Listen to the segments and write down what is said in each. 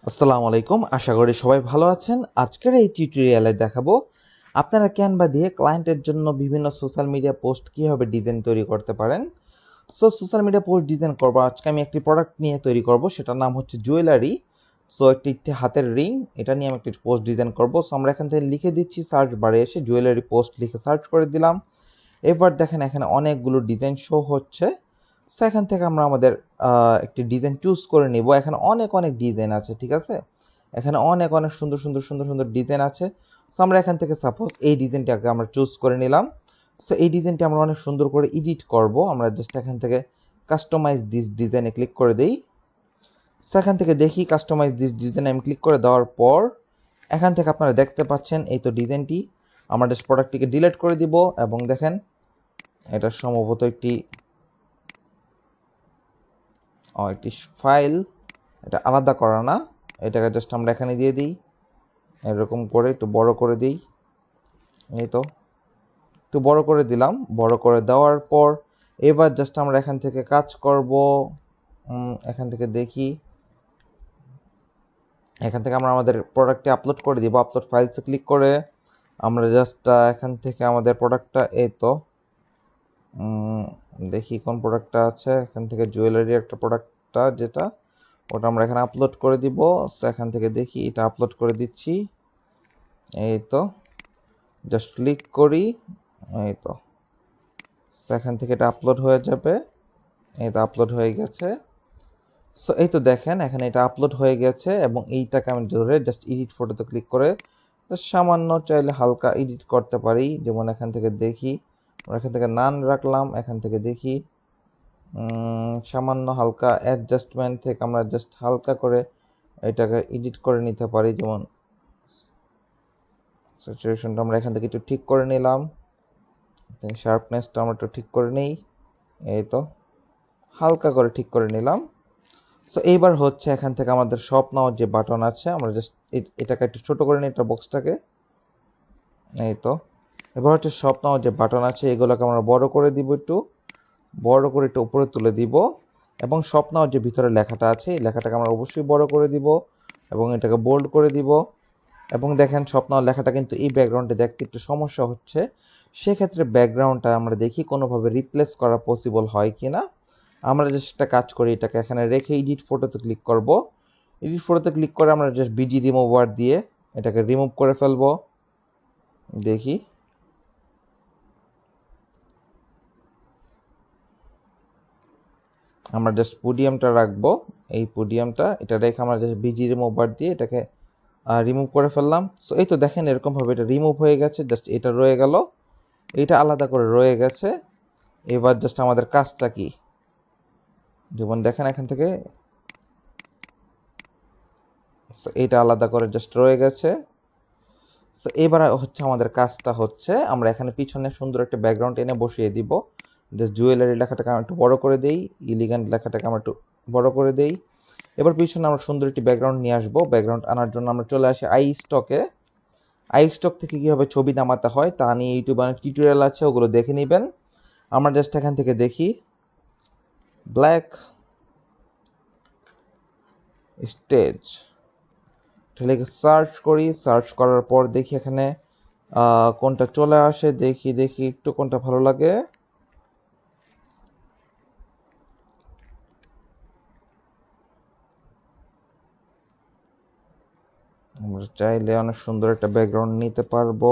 আসসালামু আলাইকুম, আশা করি সবাই ভালো আছেন। আজকের এই টিউটোরিয়ালে দেখাবো আপনারা ক্যানভা দিয়ে ক্লায়েন্টের জন্য বিভিন্ন সোশ্যাল মিডিয়া পোস্ট কীভাবে ডিজাইন তৈরি করতে পারেন। সোশ্যাল মিডিয়া পোস্ট ডিজাইন করবো, আজকে আমি একটি প্রোডাক্ট নিয়ে তৈরি করব, সেটার নাম হচ্ছে জুয়েলারি। একটি হাতের রিং, এটা নিয়ে আমি একটি পোস্ট ডিজাইন করব। আমরা এখান থেকে লিখে দিচ্ছি, সার্চ বারে এসে জুয়েলারি পোস্ট লিখে সার্চ করে দিলাম। এবার দেখেন এখানে অনেকগুলো ডিজাইন শো হচ্ছে। এখান থেকে আমরা আমাদের একটি ডিজাইন চুজ করে নিব। এখানে অনেক ডিজাইন আছে, ঠিক আছে, এখানে অনেক সুন্দর ডিজাইন আছে। আমরা এখান থেকে সাপোজ এই ডিজাইনটাকে আমরা চুজ করে নিলাম। এই ডিজাইনটা আমরা অনেক সুন্দর করে এডিট করব। আমরা জাস্ট এখান থেকে কাস্টমাইজ দিস ডিজাইনে ক্লিক করে দিই। এখান থেকে দেখি কাস্টমাইজ দিস ডিজাইন আমি ক্লিক করে দেওয়ার পর এখান থেকে আপনারা দেখতে পাচ্ছেন এই তো ডিজাইনটি। আমরা জাস্ট প্রোডাক্টটিকে ডিলিট করে দিব এবং দেখেন এটা সম্ভবত একটি ফাইল, এটা আলাদা করা না, এটাকে জাস্ট আমরা এখানে দিয়ে দিই, এরকম করে একটু বড় করে দিই। এই তো একটু বড় করে দিলাম। বড় করে দেওয়ার পর এবার জাস্ট আমরা এখান থেকে কাজ করব। এখান থেকে দেখি, এখান থেকে আমরা আমাদের প্রোডাক্টটি আপলোড করে দিব। আপলোড ফাইলসে ক্লিক করে আমরা জাস্ট এখান থেকে আমাদের প্রোডাক্টটা, এই তো দেখি কোন প্রোডাক্টটা আছে, এখান থেকে জুয়েলারি একটা প্রোডাক্টটা যেটা, ওটা আমরা এখানে আপলোড করে দিব। এখান থেকে দেখি এটা আপলোড করে দিচ্ছি। এই তো জাস্ট ক্লিক করি, এই তো এখান থেকে এটা আপলোড হয়ে যাবে। এই তো আপলোড হয়ে গেছে। এই তো দেখেন এখানে এটা আপলোড হয়ে গেছে এবং এইটাকে আমি ধরে জাস্ট এডিট ফটোতে ক্লিক করে সামান্য চাইলে হালকা এডিট করতে পারি। যেমন এখান থেকে দেখি, আমরা এখান থেকে নান রাখলাম, এখান থেকে দেখি সামান্য হালকা অ্যাডজাস্টমেন্ট থেকে আমরা জাস্ট হালকা করে এটাকে এডিট করে নিতে পারি। যেমন স্যাচুরেশনটা আমরা এখান থেকে একটু ঠিক করে নিলাম, শার্পনেসটা আমরা একটু ঠিক করে নিই, এই তো হালকা করে ঠিক করে নিলাম। এইবার হচ্ছে এখান থেকে আমাদের শপ নাওয়ার যে বাটন আছে, আমরা জাস্ট এটাকে একটু ছোট করে নিই, এটা বক্সটাকে, এই তো এবার হচ্ছে শপ নাওয়ার যে বাটন আছে এগুলোকে আমরা বড় করে দিব, একটু বড় করে একটু উপরে তুলে দিব। এবং শপ নাওয়ার যে ভিতরে লেখাটা আছে এই লেখাটাকে আমরা অবশ্যই বড় করে দিব এবং এটাকে বোল্ড করে দিব। এবং দেখেন শপ নাওয়ার লেখাটা কিন্তু এই ব্যাকগ্রাউন্ডে দেখতে একটু সমস্যা হচ্ছে, সেক্ষেত্রে ব্যাকগ্রাউন্ডটা আমরা দেখি কোনোভাবে রিপ্লেস করা পসিবল হয় কি না। আমরা জাস্ট একটা কাজ করি, এটাকে এখানে রেখে এডিট ফটোতে ক্লিক করব। এডিট ফটোতে ক্লিক করে আমরা জাস্ট বিডি রিমুভার দিয়ে এটাকে রিমুভ করে ফেলবো। দেখি, আমরা জাস্ট পোডিয়ামটা রাখবো, এই পোডিয়ামটা এটা রেখে আমরা জাস্ট বিজি রিমুভার দিয়ে এটাকে রিমুভ করে ফেললাম। এই তো দেখেন এরকমভাবে এটা রিমুভ হয়ে গেছে, জাস্ট এটা রয়ে গেল, এটা আলাদা করে রয়ে গেছে। এবার জাস্ট আমাদের কাজটা কি, যেমন দেখেন এখান থেকে এটা আলাদা করে জাস্ট রয়ে গেছে। এবার হচ্ছে আমাদের কাজটা হচ্ছে আমরা এখানে পিছনে সুন্দর একটা ব্যাকগ্রাউন্ড এনে বসিয়ে দিব। জাস্ট জুয়েলারি লেখাটাকে আমরা একটু বড় করে দেই, ইলিগ্যান্ট লেখাটাকে আমরা একটু বড় করে দেই। এবার পিছনে আমরা সুন্দর একটি ব্যাকগ্রাউন্ড নিয়ে আসবো। ব্যাকগ্রাউন্ড আনার জন্য আমরা চলে আসি আইস্টকে। আইস্টক থেকে কীভাবে ছবি নামাতে হয় তা নিয়ে ইউটিউবে অনেক টিউটোরিয়াল আছে, ওগুলো দেখে নেবেন। আমরা জাস্ট এখান থেকে দেখি ব্ল্যাক স্টেজ, লিখে সার্চ করি, সার্চ করার পর দেখি এখানে কোনটা চলে আসে, দেখি একটু কোনটা ভালো লাগে। আমরা চাইলে অনেক সুন্দর একটা ব্যাকগ্রাউন্ড নিতে পারবো।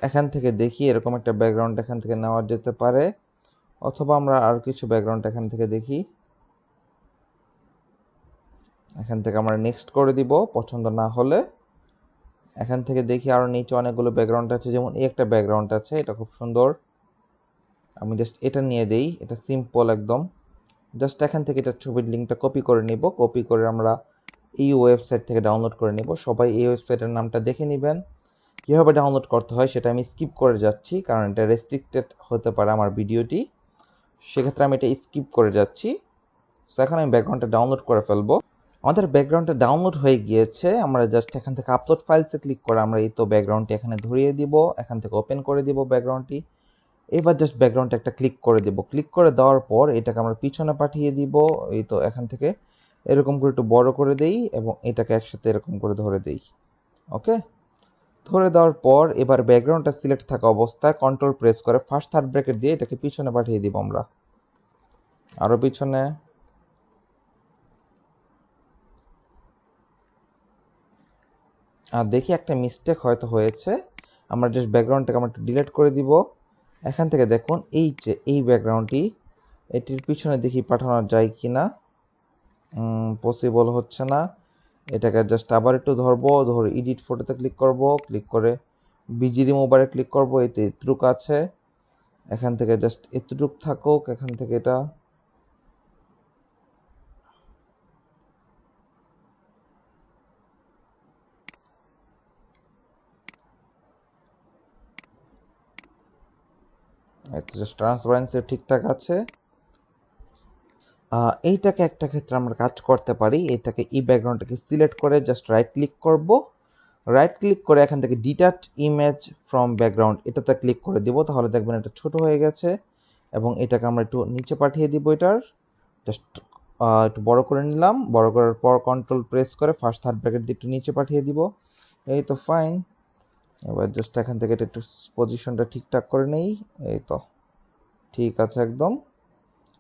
এখান থেকে দেখি এরকম একটা ব্যাকগ্রাউন্ড এখান থেকে নেওয়া যেতে পারে, অথবা আমরা আর কিছু ব্যাকগ্রাউন্ড এখান থেকে দেখি, এখান থেকে আমরা নেক্সট করে দিব পছন্দ না হলে। এখান থেকে দেখি আরও নিচে অনেকগুলো ব্যাকগ্রাউন্ড আছে, যেমন এই একটা ব্যাকগ্রাউন্ড আছে, এটা খুব সুন্দর, আমি জাস্ট এটা নিয়ে দেই, এটা সিম্পল একদম। জাস্ট এখান থেকে এটা ছবির লিঙ্কটা কপি করে নিব, কপি করে আমরা এই ওয়েবসাইট থেকে ডাউনলোড করে নিব। সবাই এই ওয়েবসাইটের নামটা দেখে নেবেন। কীভাবে ডাউনলোড করতে হয় সেটা আমি স্কিপ করে যাচ্ছি, কারণ এটা রেস্ট্রিক্টেড হতে পারে আমার ভিডিওটি, সেক্ষেত্রে আমি এটা স্কিপ করে যাচ্ছি। এখন আমি ব্যাকগ্রাউন্ডটা ডাউনলোড করে ফেলবো। আমাদের ব্যাকগ্রাউন্ডটা ডাউনলোড হয়ে গিয়েছে। আমরা জাস্ট এখান থেকে আপলোড ফাইলসে ক্লিক করে আমরা এই তো ব্যাকগ্রাউন্ডটি এখানে ধরিয়ে দিব, এখান থেকে ওপেন করে দিব ব্যাকগ্রাউন্ডটি। এবার জাস্ট ব্যাকগ্রাউন্ডটা একটা ক্লিক করে দেব, ক্লিক করে দেওয়ার পর এটাকে আমরা পিছনে পাঠিয়ে দিব। এই তো এখান থেকে এরকম করে একটু বড় করে দেই এবং এটাকে একসাথে এরকম করে ধরে দেই। ওকে, ধরে দেওয়ার পর এবার ব্যাকগ্রাউন্ডটা সিলেক্ট থাকা অবস্থায় কন্ট্রোল প্রেস করে ফার্স্ট থার্ড ব্র্যাকেট দিয়ে এটাকে পিছনে পাঠিয়ে দিব আমরা, আরও পিছনে। আর দেখি একটা মিস্টেক হয়তো হয়েছে, আমরা জাস্ট ব্যাকগ্রাউন্ডটাকে আমরা একটু ডিলিট করে দিব। এখান থেকে দেখুন এই যে এই ব্যাকগ্রাউন্ডটি, এটির পিছনে দেখি পাঠানো যায় কি না। পসিবল হচ্ছে না। এটাকে জাস্ট আবার একটু ধরবো, ধরে এডিট ফটোতে ক্লিক করব, ক্লিক করে বিজি রিমুভারে ক্লিক করব। এতে এতটুক আছে, এখান থেকে জাস্ট এতটুক থাকুক, এখান থেকে এটা জাস্ট ট্রান্সপারেন্সি ঠিকঠাক আছে। এইটাকে একটা ক্ষেত্রে আমরা কাজ করতে পারি, এটাকে এই ব্যাকগ্রাউন্ডটাকে সিলেক্ট করে জাস্ট রাইট ক্লিক করব, রাইট ক্লিক করে এখান থেকে ডিটাচ ইমেজ ফ্রম ব্যাকগ্রাউন্ড এটাতে ক্লিক করে দিব। তাহলে দেখবেন এটা ছোট হয়ে গেছে এবং এটাকে আমরা একটু নিচে পাঠিয়ে দিব। এটার জাস্ট একটু বড় করে নিলাম, বড় করার পর কন্ট্রোল প্রেস করে ফার্স্ট থার্ড ব্র্যাকেট দিয়ে একটু নিচে পাঠিয়ে দিব। এই তো ফাইন। এবার জাস্ট এখান থেকে এটা একটু পজিশনটা ঠিকঠাক করে নেই। এই তো ঠিক আছে একদম।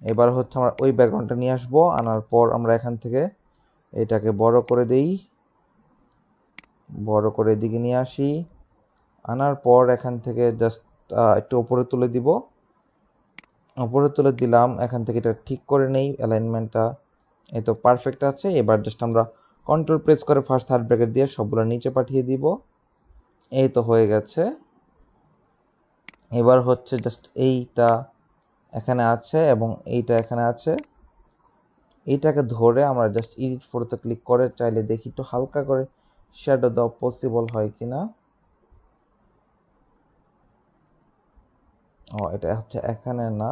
এবার হচ্ছে আমরা ওই ব্যাকগ্রাউন্ডটা নিয়ে আসবো, আনার পর আমরা এখান থেকে এটাকে বড় করে দেই, বড় করে এদিকে নিয়ে আসি। আনার পর এখান থেকে জাস্ট একটু উপরে তুলে দিব, উপরে তুলে দিলাম। এখান থেকে এটা ঠিক করে নেই অ্যালাইনমেন্টটা। এই তো পারফেক্ট আছে। এবার জাস্ট আমরা কন্ট্রোল প্রেস করে ফার্স্ট থার্ড ব্র্যাকেট দিয়ে সবগুলো নিচে পাঠিয়ে দিব। এই তো হয়ে গেছে। এবার হচ্ছে জাস্ট এইটা এখানে আছে এবং এইটা এখানে আছে, এইটাকে ধরে আমরা জাস্ট এডিট ফটোতে ক্লিক করে চাইলে দেখি একটু হালকা করে শ্যাডো দেওয়া পসিবল হয় কিনা। এটা হচ্ছে এখানে না।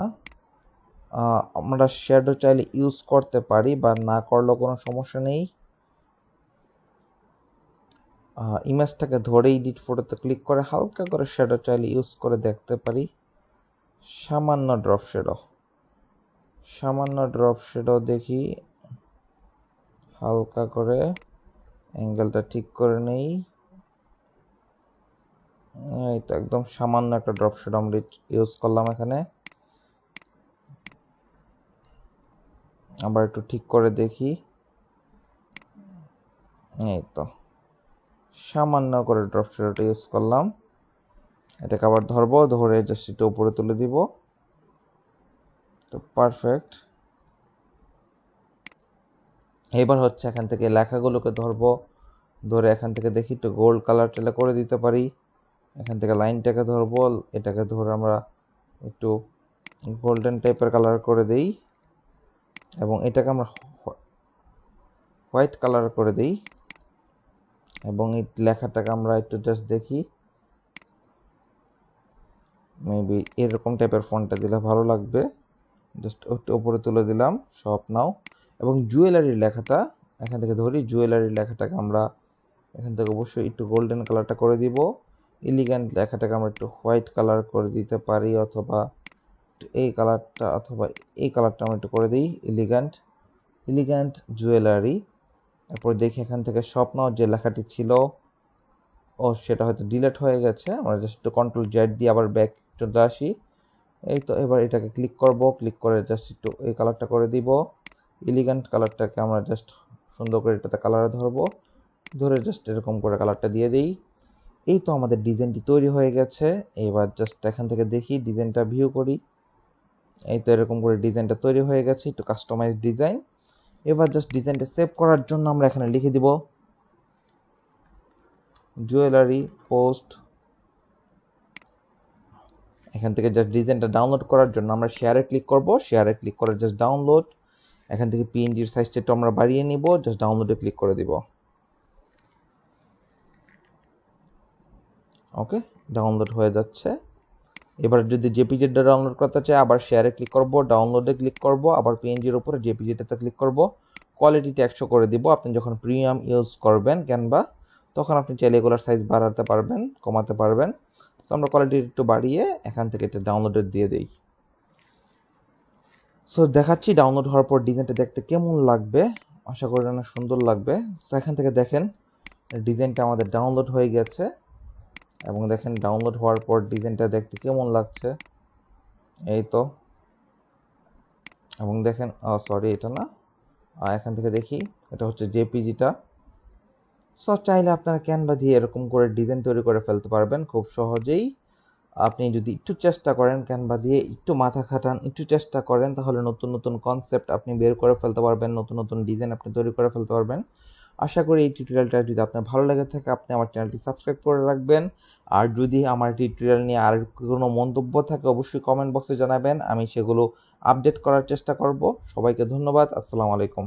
আমরা শ্যাডো চাইলে ইউজ করতে পারি বা না করলেও কোনো সমস্যা নেই। ইমেজটাকে ধরে এডিট ফটোতে ক্লিক করে হালকা করে শ্যাডো চাইলে ইউজ করে দেখতে পারি। সামান্য ড্রপ শ্যাডো, সামান্য ড্রপ শ্যাডো দেখি, হালকা করে অ্যাঙ্গেলটা ঠিক করে নেই। এই তো একদম সামান্য একটা ড্রপ শ্যাডো আমরা ইউজ করলাম এখানে। আবার একটু ঠিক করে দেখি। এই তো সামান্য করে ড্রপ শ্যাডোটা ইউজ করলাম। এটাকে আবার ধরবো, ধরে জাস্ট এটা উপরে তুলে দিব। তো পারফেক্ট। এবার হচ্ছে এখান থেকে লেখাগুলোকে ধরবো, ধরে এখান থেকে দেখি একটু গোল্ড কালার চাইলে করে দিতে পারি। এখান থেকে লাইনটাকে ধরবো, এটাকে ধরে আমরা একটু গোল্ডেন টাইপের কালার করে দেই এবং এটাকে আমরা হোয়াইট কালার করে দেই এবং এই লেখাটাকে আমরা একটু জাস্ট দেখি, মেবি এরকম টাইপের ফন্টটা দিলে ভালো লাগবে। জাস্ট একটু উপরে তুলে দিলাম সব নাও এবং জুয়েলারির লেখাটা এখান থেকে ধরি। জুয়েলারির লেখাটাকে আমরা এখান থেকে অবশ্যই একটু গোল্ডেন কালারটা করে দিব। এলিগ্যান্ট লেখাটাকে আমরা একটু হোয়াইট কালার করে দিতে পারি, অথবা এই কালারটা অথবা এই কালারটা আমরা একটু করে দিই। Elegant, elegant jewellery. এরপর দেখি এখান থেকে স্বপ্ন যে লেখাটি ছিল, সেটা হয়তো ডিলিট হয়ে গেছে। আমরা জাস্ট একটু কন্ট্রোল জেড দিয়ে আবার ব্যাক চলে আসি। এই তো এবার এটাকে ক্লিক করব, ক্লিক করে জাস্ট একটু এই কালারটা করে দিব। এলিগ্যান্ট কালারটাকে আমরা জাস্ট সুন্দর করে এটাতে কালারে ধরবো, ধরে জাস্ট এরকম করে কালারটা দিয়ে দিই। এই তো আমাদের ডিজাইনটি তৈরি হয়ে গেছে। এবার জাস্ট এখান থেকে দেখি ডিজাইনটা ভিউ করি। এই তো এরকম করে ডিজাইনটা তৈরি হয়ে গেছে, একটু কাস্টমাইজ ডিজাইন। এবার জাস্ট ডিজাইনটা সেভ করার জন্য আমরা এখানে লিখে দিব জুয়েলারি পোস্ট। এখান থেকে জাস্ট ডিজাইনটা ডাউনলোড করার জন্য আমরা শেয়ারে ক্লিক করব, শেয়ারে ক্লিক করে জাস্ট ডাউনলোড। এখান থেকে পিএনজির সাইজটা একটু আমরা বাড়িয়ে নিব, জাস্ট ডাউনলোডে ক্লিক করে দিব। ওকে, ডাউনলোড হয়ে যাচ্ছে। এবার যদি জেপিজিটা ডাউনলোড করতে চাই আবার শেয়ারে ক্লিক করব, ডাউনলোডে ক্লিক করব, আবার পিএনজির উপরে জেপিজিটাতে ক্লিক করব, কোয়ালিটিটা 100 করে দিব। আপনি যখন প্রিমিয়াম ইউজ করবেন ক্যানভা তখন আপনি চাইলে এগুলোর সাইজ বাড়াতে পারবেন, কমাতে পারবেন। সো আমরা কোয়ালিটি একটু বাড়িয়ে এখান থেকে এটা ডাউনলোডে দিয়ে দিই। সো দেখাচ্ছি ডাউনলোড হওয়ার পর ডিজাইনটা দেখতে কেমন লাগবে। আশা করি অনেক সুন্দর লাগবে। সো এখান থেকে দেখেন ডিজাইনটা আমাদের ডাউনলোড হয়ে গেছে এবং দেখেন ডাউনলোড হওয়ার পর ডিজাইনটা দেখতে কেমন লাগছে, এই তো। এবং দেখেন সরি এটা না, এখান থেকে দেখি এটা হচ্ছে জেপিজিটা। সো চাইলে আপনারা ক্যানভা দিয়ে এরকম করে ডিজাইন তৈরি করে ফেলতে পারবেন খুব সহজেই। আপনি যদি একটু চেষ্টা করেন, ক্যানভা দিয়ে একটু মাথা খাটান, একটু চেষ্টা করেন, তাহলে নতুন নতুন কনসেপ্ট আপনি বের করে ফেলতে পারবেন, নতুন নতুন ডিজাইন আপনি তৈরি করে ফেলতে পারবেন। আশা করি এই টিউটোরিয়ালটা যদি আপনার ভালো লেগে থাকে আপনি আমার চ্যানেলটি সাবস্ক্রাইব করে রাখবেন। আর যদি আমার টিউটোরিয়াল নিয়ে আর কোনো মন্তব্য থাকে অবশ্যই কমেন্ট বক্সে জানাবেন, আমি সেগুলো আপডেট করার চেষ্টা করব। সবাইকে ধন্যবাদ। আসসালামু আলাইকুম।